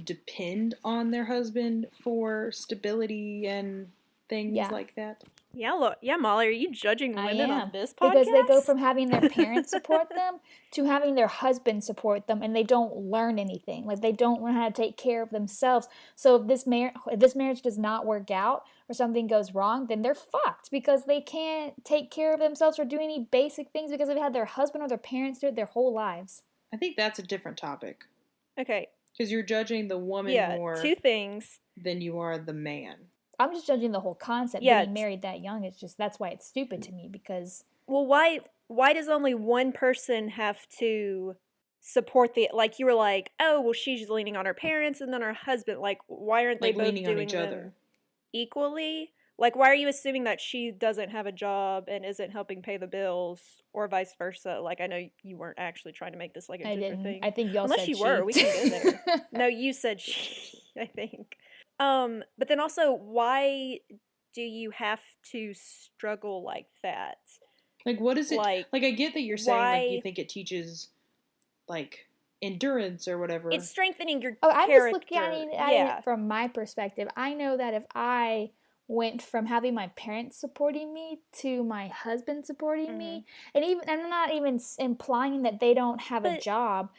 depend on their husband for stability and things like that? Yeah, Molly, are you judging women on this podcast? Because they go from having their parents support them to having their husband support them, and they don't learn anything. Like, they don't learn how to take care of themselves. So if this marriage does not work out or something goes wrong, then they're fucked, because they can't take care of themselves or do any basic things because they've had their husband or their parents do it their whole lives. I think that's a different topic. Okay. Because you're judging the woman more two things than you are the man. I'm just judging the whole concept. Being married that young is just, that's why it's stupid to me, because... Well, why does only one person have to support like, you were like, oh, well, she's leaning on her parents and then her husband. Like, why aren't they both leaning doing on each other equally? Like, why are you assuming that she doesn't have a job and isn't helping pay the bills, or vice versa? Like, I know you weren't actually trying to make this like a gender thing. I think y'all Unless said you she. were, we can go there. No, you said she, I think. But then also, why do you have to struggle like that? Like, what is it? Like, I get that you're saying, like, you think it teaches, like, endurance or whatever. It's strengthening your I'm character. just looking at it from my perspective. I know that if I went from having my parents supporting me to my husband supporting me, and I'm not even implying that they don't have a job.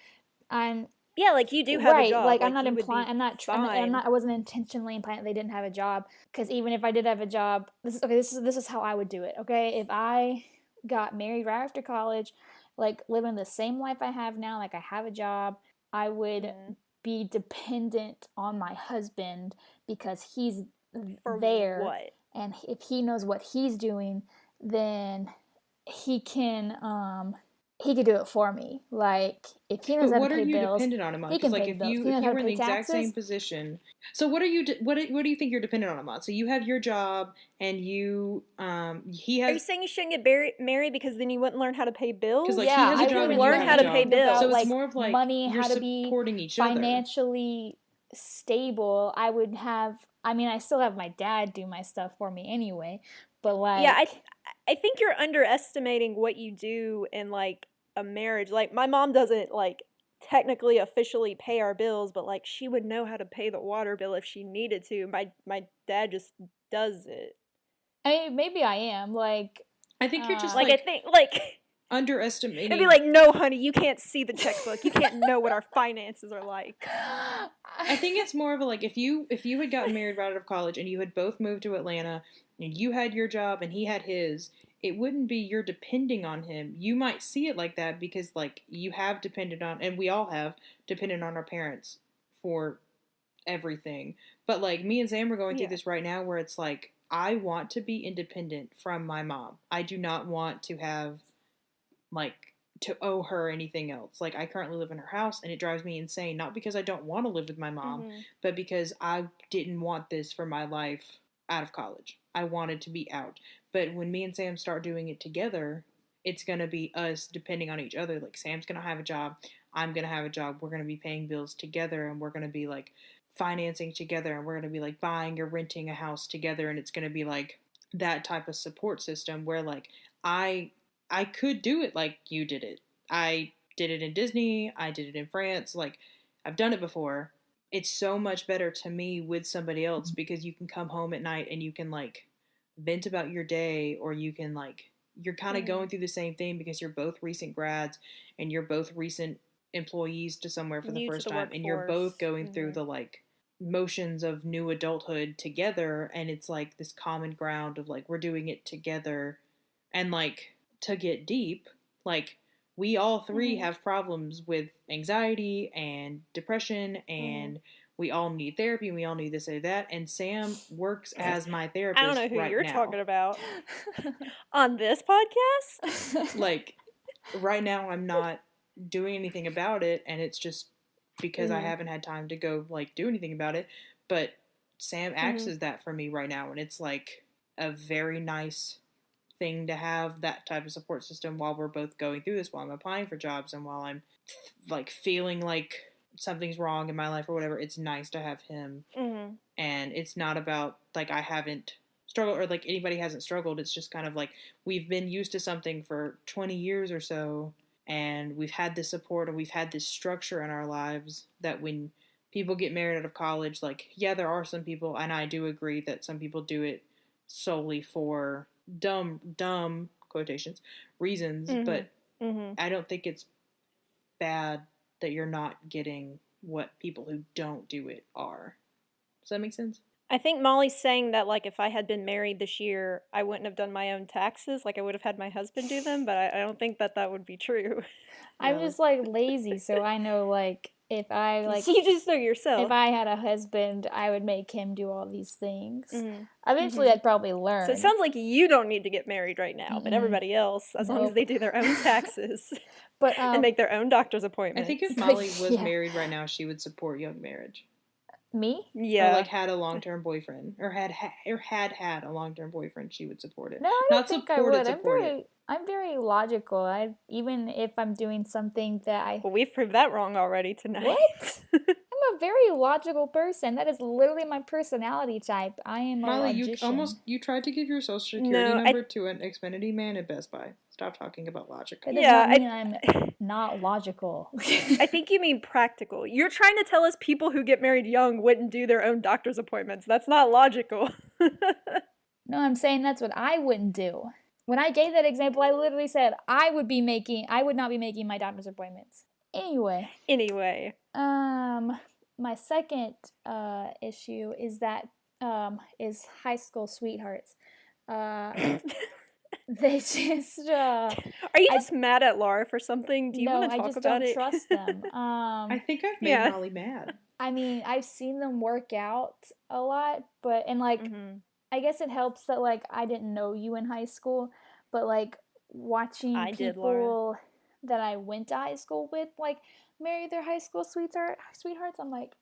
Like, you do have a job. Like, I'm not implying. I wasn't intentionally implying that they didn't have a job. Because even if I did have a job, this is how I would do it. Okay, if I got married right after college, like, living the same life I have now, like, I have a job, I would be dependent on my husband because he's there. What? And if he knows what he's doing, then he can do it for me. Like, if he knows how to pay bills, what are you dependent on him on? He can like, pay if bills. you were in the exact same position, so what do you think you're dependent on him on? So you have your job, and he has. Are you saying you shouldn't get married because then you wouldn't learn how to pay bills? Because, like, he has a job and learn how to pay bills. So it's more of like money, you're how to be supporting each other. Financially stable. I would have. I mean, I still have my dad do my stuff for me anyway. But, like, yeah, I think you're underestimating what you do in, like, a marriage. Like, my mom doesn't, like, technically officially pay our bills, but, like, she would know how to pay the water bill if she needed to. My dad just does it. I mean, maybe I am, like, I think you're just I think, like, underestimating. It'd be like, no, honey, you can't see the checkbook. You can't know what our finances are like. I think it's more of a, like, if you had gotten married right out of college and you had both moved to Atlanta and you had your job and he had his, it wouldn't be you're depending on him. You might see it like that because, like, you have depended on, and we all have depended on our parents for everything. But, like, me and Sam are going through this right now where it's like, I want to be independent from my mom. I do not want to have, like, to owe her anything else. Like, I currently live in her house and it drives me insane. Not because I don't want to live with my mom, but because I didn't want this for my life out of college. I wanted to be out. But when me and Sam start doing it together, it's going to be us depending on each other. Like, Sam's going to have a job. I'm going to have a job. We're going to be paying bills together, and we're going to be, like, financing together, and we're going to be, like, buying or renting a house together. And it's going to be, like, that type of support system where, like, I could do it like you did it. I did it in Disney. I did it in France. Like, I've done it before. It's so much better to me with somebody else because you can come home at night and you can, like, vent about your day, or you can, like, you're kind of going through the same thing because you're both recent grads and you're both recent employees to somewhere for the first time, and you're both going through the, like, motions of new adulthood together, and it's like this common ground of, like, we're doing it together. And, like, to get deep, like, we all three have problems with anxiety and depression, and we all need therapy, and we all need this or that, and Sam works as my therapist. I don't know who you're now. talking about on this podcast. Like, right now I'm not doing anything about it, and it's just because I haven't had time to go, like, do anything about it, but Sam acts as that for me right now, and it's, like, a very nice thing to have that type of support system while we're both going through this, while I'm applying for jobs and while I'm, like, feeling like something's wrong in my life or whatever. It's nice to have him. And it's not about, like, I haven't struggled, or, like, anybody hasn't struggled. It's just kind of like we've been used to something for 20 years or so, and we've had this support, and we've had this structure in our lives that when people get married out of college, like, yeah, there are some people, and I do agree that some people do it solely for dumb quotations reasons, but I don't think it's bad that you're not getting what people who don't do it are. Does that make sense? I think Molly's saying that, like, if I had been married this year, I wouldn't have done my own taxes. Like, I would have had my husband do them, but I don't think that would be true. I'm just, like, lazy, so I know, like, if I, like... So you just know yourself. If I had a husband, I would make him do all these things. Eventually, I'd probably learn. So it sounds like you don't need to get married right now, but everybody else, as long as they do their own taxes but and make their own doctor's appointments. I think if Molly was married right now, she would support young marriage. Me? Yeah. Or, like, had a long-term boyfriend, or had had a long-term boyfriend, she would support it. No, I don't think I would. I'm very logical. Even if I'm doing something that I... Well, we've proved that wrong already tonight. What? I'm a very logical person. That is literally my personality type. I am Molly, a logician. You tried to give your social security number to an Xfinity man at Best Buy. Stop talking about logic. That does not mean I'm not logical. I think you mean practical. You're trying to tell us people who get married young wouldn't do their own doctor's appointments. That's not logical. No, I'm saying that's what I wouldn't do. When I gave that example, I literally said I would not be making my doctor's appointments. Anyway. My second issue is that is high school sweethearts. They just Are you just mad at Laura for something? Do you want to talk about it? No, I just don't trust them. I think I've made Molly mad. I mean, I've seen them work out a lot, but I guess it helps that, like, I didn't know you in high school, but, like, watching people that I went to high school with, like, marry their high school sweethearts, I'm like,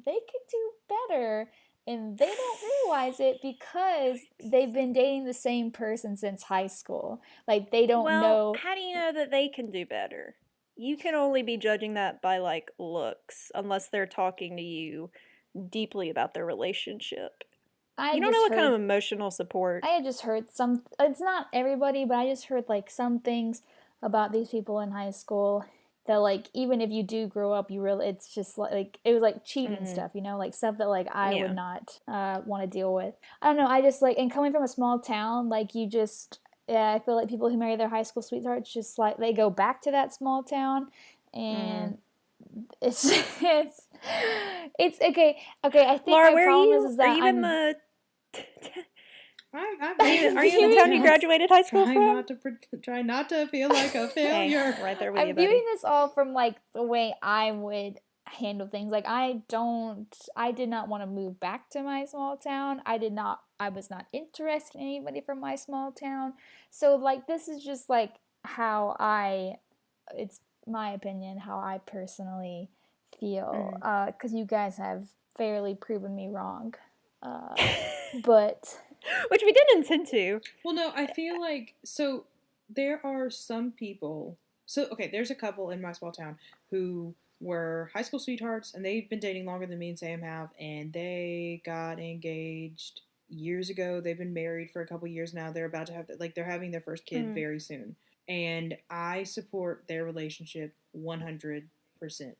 they could do better. And they don't realize it because they've been dating the same person since high school. Like, they don't know. How do you know that they can do better? You can only be judging that by, like, looks, unless they're talking to you deeply about their relationship. You don't know what kind of emotional support. I had just heard it's not everybody, but I just heard, like, some things about these people in high school that, like, even if you do grow up, it's just, like, it was, like, cheating stuff, you know? Like, stuff that, like, I would not want to deal with. I don't know, I just, like, and coming from a small town, like, you just, yeah, I feel like people who marry their high school sweethearts just like they go back to that small town, and it's it's okay. Okay, I think Laura, my where are problem you? is Are that you in I'm the? I'm Are you in the town you graduated high school from? Try not to feel like a failure. Hey, right there with you, I'm buddy. viewing this all from like the way I would handle things. Like I did not want to move back to my small town. I was not interested in anybody from my small town. So like this is just like it's my opinion, how I personally feel. Because you guys have fairly proven me wrong. But which we didn't intend to. Well, no, I feel like so there are some people. So okay, there's a couple in my small town who were high school sweethearts, and they've been dating longer than me and Sam have, and they got engaged years ago. They've been married for a couple years now. They're about to have they're having their first kid very soon, and I support their relationship 100%.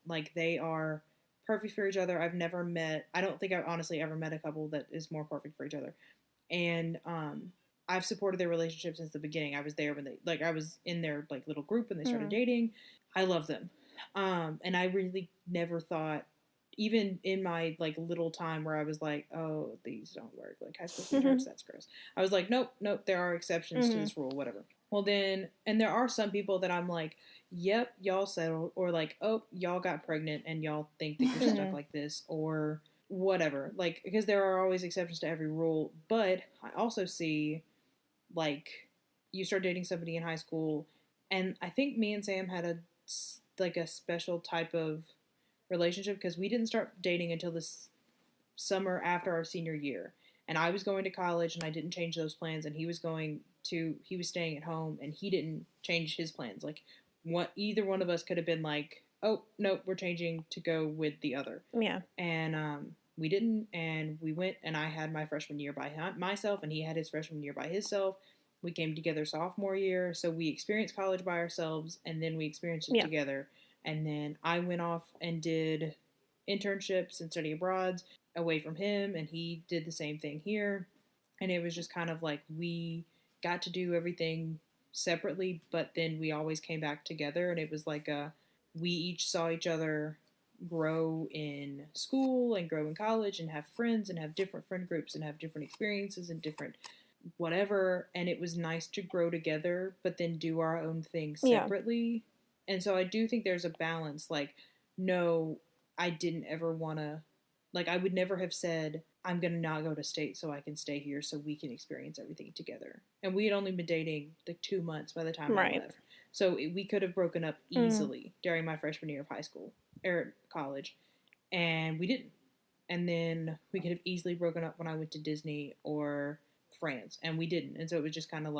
Like they are perfect for each other. I don't think I've honestly ever met a couple that is more perfect for each other. And I've supported their relationship since the beginning. I was there when I was in their little group when they started dating. I love them. And I really never thought, even in my little time where I was like, oh, these don't work, like high school sweethearts, that's gross. I was like, nope, there are exceptions to this rule, whatever. Well then, and there are some people that I'm like, yep, y'all settled, or like, oh, y'all got pregnant and y'all think that you're stuck like this, or whatever, because there are always exceptions to every rule. But I also see you start dating somebody in high school, and I think me and Sam had a special type of relationship because we didn't start dating until this summer after our senior year, and I was going to college and I didn't change those plans, and he was staying at home and he didn't change his plans. Either one of us could have been like, oh no, we're changing to go with the other. Yeah. And we didn't, and we went, and I had my freshman year by myself, and he had his freshman year by himself. We came together sophomore year, so we experienced college by ourselves, and then we experienced it together. And then I went off and did internships and study abroads away from him, and he did the same thing here. And it was just kind of like we got to do everything separately, but then we always came back together, and it was like we each saw each other grow in school and grow in college and have friends and have different friend groups and have different experiences and different whatever, and it was nice to grow together but then do our own things separately. And so I do think there's a balance. No, I didn't ever want to, I would never have said I'm gonna not go to state so I can stay here so we can experience everything together. And we had only been dating 2 months by the time I left, so we could have broken up easily during my freshman year of high school or college, and we didn't. And then we could have easily broken up when I went to Disney or France, and we didn't. And so it was just kind of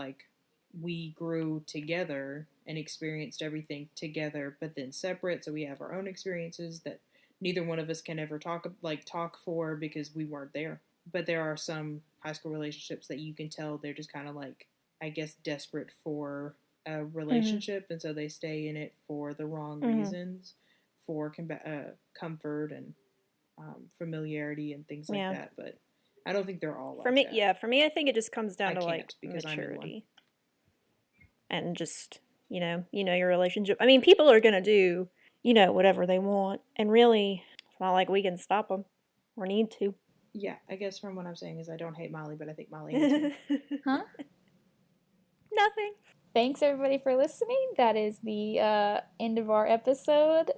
we grew together and experienced everything together, but then separate. So we have our own experiences that neither one of us can ever talk for because we weren't there. But there are some high school relationships that you can tell they're just kind of I guess desperate for a relationship, and so they stay in it for the wrong reasons, for comfort and familiarity and things like that. But I don't think they're all for me. that. Yeah, for me, I think it just comes down to because maturity and just your relationship. I mean, people are gonna do whatever they want, and really, it's not like we can stop them or need to. Yeah, I guess from what I'm saying is I don't hate Molly, but I think Molly hates me. Huh? Nothing. Thanks everybody for listening. That is the end of our episode.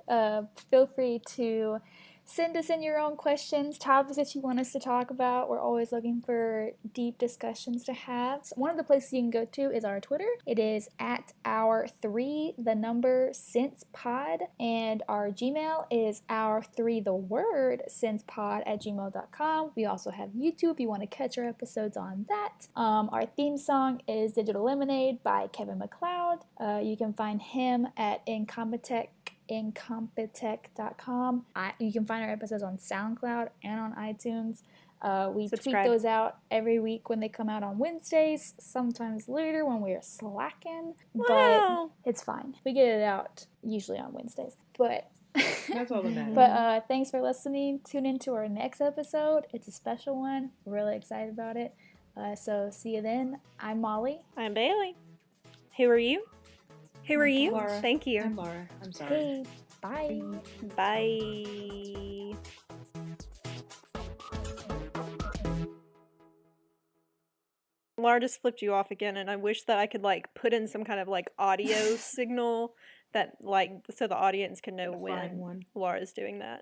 Feel free to send us in your own questions, topics that you want us to talk about. We're always looking for deep discussions to have. So one of the places you can go to is our Twitter. It is at ourthreecentspod, and our Gmail is our3thewordcentspod@gmail.com. We also have YouTube if you want to catch our episodes on that. Our theme song is Digital Lemonade by Kevin MacLeod. You can find him at incompetech.com. You can find our episodes on SoundCloud and on iTunes. We tweet those out every week when they come out on Wednesdays, sometimes later when we're slacking, but it's fine. We get it out usually on Wednesdays. But that's all that matters. But thanks for listening. Tune into our next episode. It's a special one. We're really excited about it. So see you then. I'm Molly. I'm Bailey. Who are you? Who are you? Laura. Thank you. I'm Laura. I'm sorry. Hey, bye. Bye. Laura just flipped you off again, and I wish that I could like put in some kind of like audio signal that like so the audience can know when Laura's doing that.